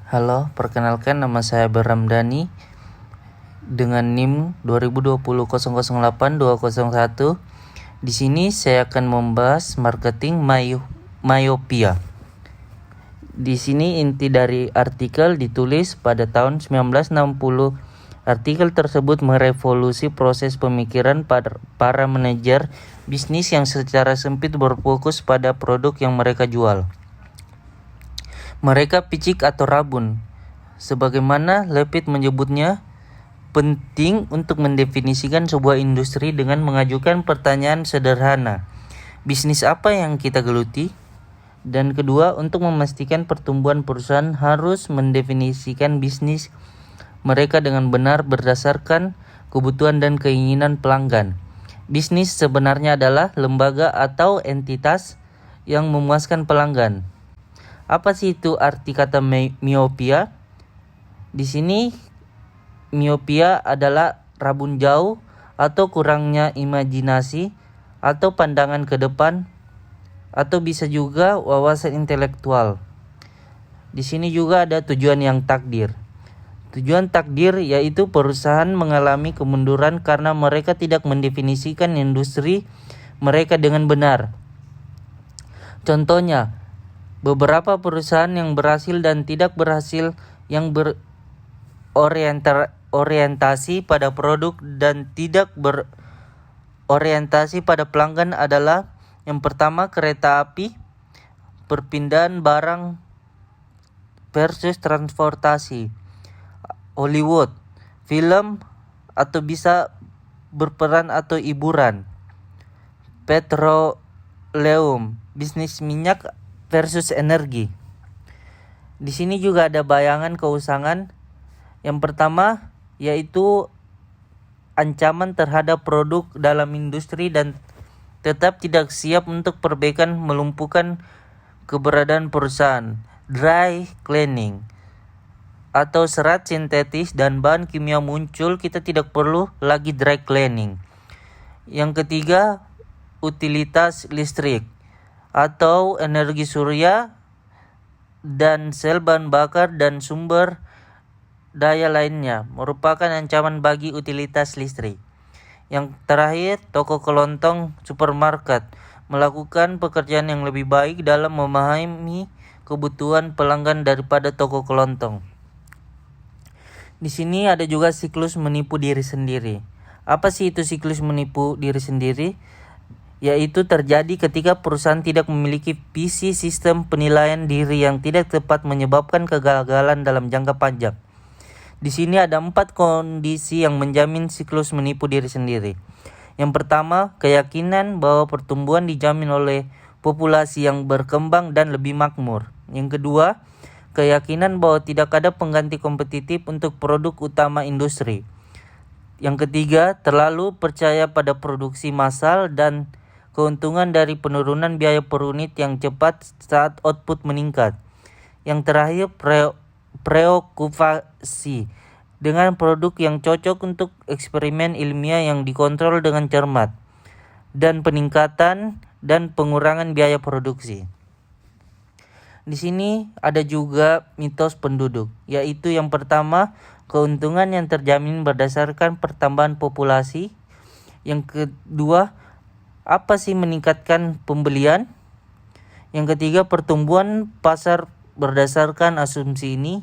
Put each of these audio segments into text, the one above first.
Halo, perkenalkan nama saya Beramdani dengan NIM 2020008201. Di sini saya akan membahas marketing myopia. Di sini inti dari artikel ditulis pada tahun 1960. Artikel tersebut merevolusi proses pemikiran para manajer bisnis yang secara sempit berfokus pada produk yang mereka jual. Mereka picik atau rabun, sebagaimana Lepit menyebutnya, penting untuk mendefinisikan sebuah industri dengan mengajukan pertanyaan sederhana. Bisnis apa yang kita geluti? Dan kedua, untuk memastikan pertumbuhan perusahaan harus mendefinisikan bisnis mereka dengan benar berdasarkan kebutuhan dan keinginan pelanggan. Bisnis sebenarnya adalah lembaga atau entitas yang memuaskan pelanggan. Apa sih itu arti kata miopia? Di sini miopia adalah rabun jauh atau kurangnya imajinasi atau pandangan ke depan, atau bisa juga wawasan intelektual. Di sini juga ada tujuan yang takdir. Tujuan takdir yaitu perusahaan mengalami kemunduran karena mereka tidak mendefinisikan industri mereka dengan benar. Contohnya, beberapa perusahaan yang berhasil dan tidak berhasil yang berorientasi pada produk dan tidak berorientasi pada pelanggan adalah yang pertama, kereta api, perpindahan barang versus transportasi, Hollywood, film atau bisa berperan atau hiburan, petroleum, bisnis minyak versus energi. Di sini juga ada bayangan keusangan. Yang pertama yaitu ancaman terhadap produk dalam industri dan tetap tidak siap untuk perbaikan melumpuhkan keberadaan perusahaan. Dry cleaning atau serat sintetis dan bahan kimia muncul, kita tidak perlu lagi dry cleaning. Yang ketiga, utilitas listrik atau energi surya dan sel bahan bakar dan sumber daya lainnya merupakan ancaman bagi utilitas listrik. Yang terakhir, toko kelontong supermarket melakukan pekerjaan yang lebih baik dalam memahami kebutuhan pelanggan daripada toko kelontong. Di sini ada juga siklus menipu diri sendiri. Apa sih itu siklus menipu diri sendiri? Yaitu terjadi ketika perusahaan tidak memiliki visi sistem penilaian diri yang tidak tepat menyebabkan kegagalan dalam jangka panjang. Di sini ada 4 kondisi yang menjamin siklus menipu diri sendiri. Yang pertama, keyakinan bahwa pertumbuhan dijamin oleh populasi yang berkembang dan lebih makmur. Yang kedua, keyakinan bahwa tidak ada pengganti kompetitif untuk produk utama industri. Yang ketiga, terlalu percaya pada produksi massal dan keuntungan dari penurunan biaya per unit yang cepat saat output meningkat. Yang terakhir, preokupasi dengan produk yang cocok untuk eksperimen ilmiah yang dikontrol dengan cermat, dan peningkatan dan pengurangan biaya produksi. Di sini ada juga mitos penduduk, yaitu yang pertama, keuntungan yang terjamin berdasarkan pertambahan populasi. Yang kedua, apa sih meningkatkan pembelian? Yang ketiga, pertumbuhan pasar berdasarkan asumsi ini.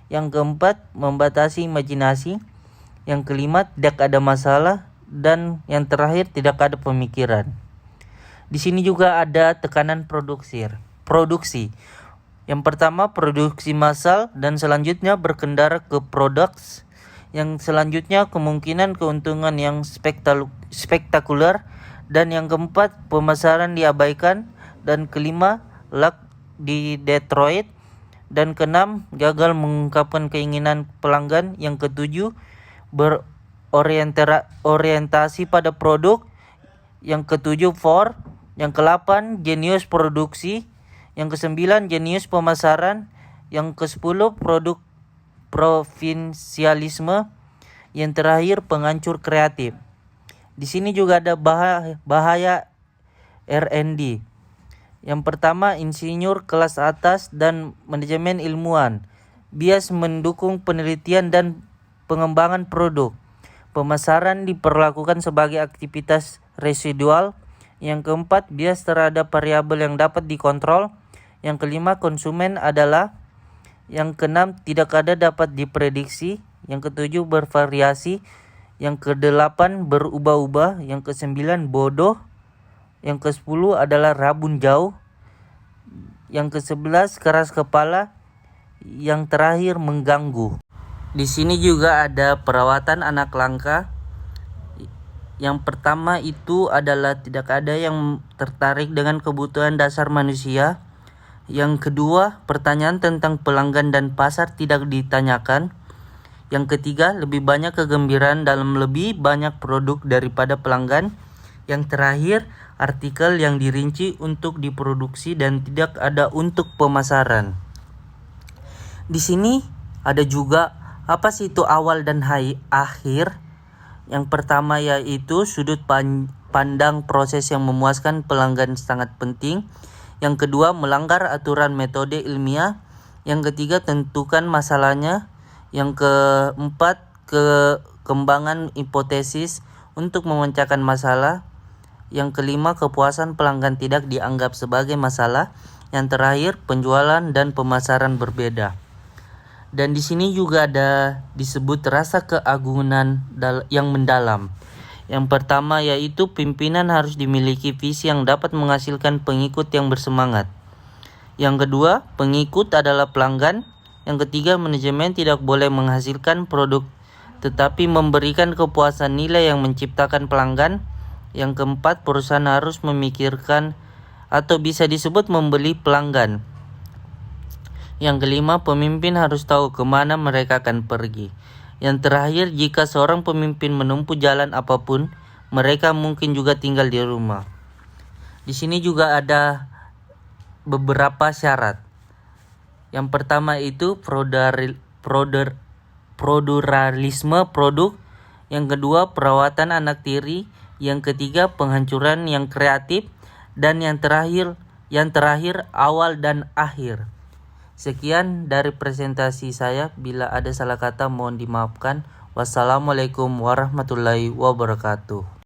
Yang keempat, membatasi imajinasi. Yang kelima, tidak ada masalah. Dan yang terakhir, tidak ada pemikiran. Di sini juga ada tekanan produksi. Yang pertama, produksi massal, dan selanjutnya berkendara ke products. Yang selanjutnya kemungkinan keuntungan yang spektakuler, dan yang keempat pemasaran diabaikan, dan kelima luck di Detroit, dan keenam gagal mengungkapkan keinginan pelanggan. Yang ketujuh berorientasi pada produk. Yang ketujuh for. Yang ke-8 jenius produksi. Yang ke-9 jenius pemasaran. Yang ke-10 produk provinsialisme. Yang terakhir penghancur kreatif. Di sini juga ada bahaya R&D. Yang pertama, insinyur kelas atas dan manajemen ilmuwan. bias mendukung penelitian dan pengembangan produk. Pemasaran diperlakukan sebagai aktivitas residual. Yang keempat, bias terhadap variabel yang dapat dikontrol. Yang kelima, konsumen adalah. Yang keenam, tidak ada dapat diprediksi. Yang ketujuh, bervariasi. Yang kedelapan, berubah-ubah. Yang kesembilan, bodoh. Yang kesepuluh adalah rabun jauh. Yang ke-11 keras kepala. Yang terakhir mengganggu. Di sini juga ada perawatan anak langka. Yang pertama itu adalah tidak ada yang tertarik dengan kebutuhan dasar manusia. Yang kedua, pertanyaan tentang pelanggan dan pasar tidak ditanyakan. Yang ketiga, lebih banyak kegembiraan dalam lebih banyak produk daripada pelanggan. Yang terakhir, artikel yang dirinci untuk diproduksi dan tidak ada untuk pemasaran. Di sini ada juga apa sih itu awal dan akhir. Yang pertama yaitu sudut pandang proses yang memuaskan pelanggan sangat penting. Yang kedua, melanggar aturan metode ilmiah. Yang ketiga, tentukan masalahnya. Yang keempat, kekembangan hipotesis untuk memecahkan masalah. Yang kelima, kepuasan pelanggan tidak dianggap sebagai masalah. Yang terakhir, penjualan dan pemasaran berbeda. Dan di sini juga ada disebut rasa keagungan yang mendalam. Yang pertama yaitu pimpinan harus dimiliki visi yang dapat menghasilkan pengikut yang bersemangat. Yang kedua, pengikut adalah pelanggan. Yang ketiga, manajemen tidak boleh menghasilkan produk tetapi memberikan kepuasan nilai yang menciptakan pelanggan. Yang keempat, perusahaan harus memikirkan atau bisa disebut membeli pelanggan. Yang kelima, pemimpin harus tahu kemana mereka akan pergi. Yang terakhir, jika seorang pemimpin menempuh jalan apapun, mereka mungkin juga tinggal di rumah. Di sini juga ada beberapa syarat. Yang pertama itu pluralisme produk. Yang kedua, perawatan anak tiri. Yang ketiga, penghancuran yang kreatif. Dan yang terakhir awal dan akhir. Sekian dari presentasi saya. Bila ada salah kata mohon dimaafkan. Wassalamualaikum warahmatullahi wabarakatuh.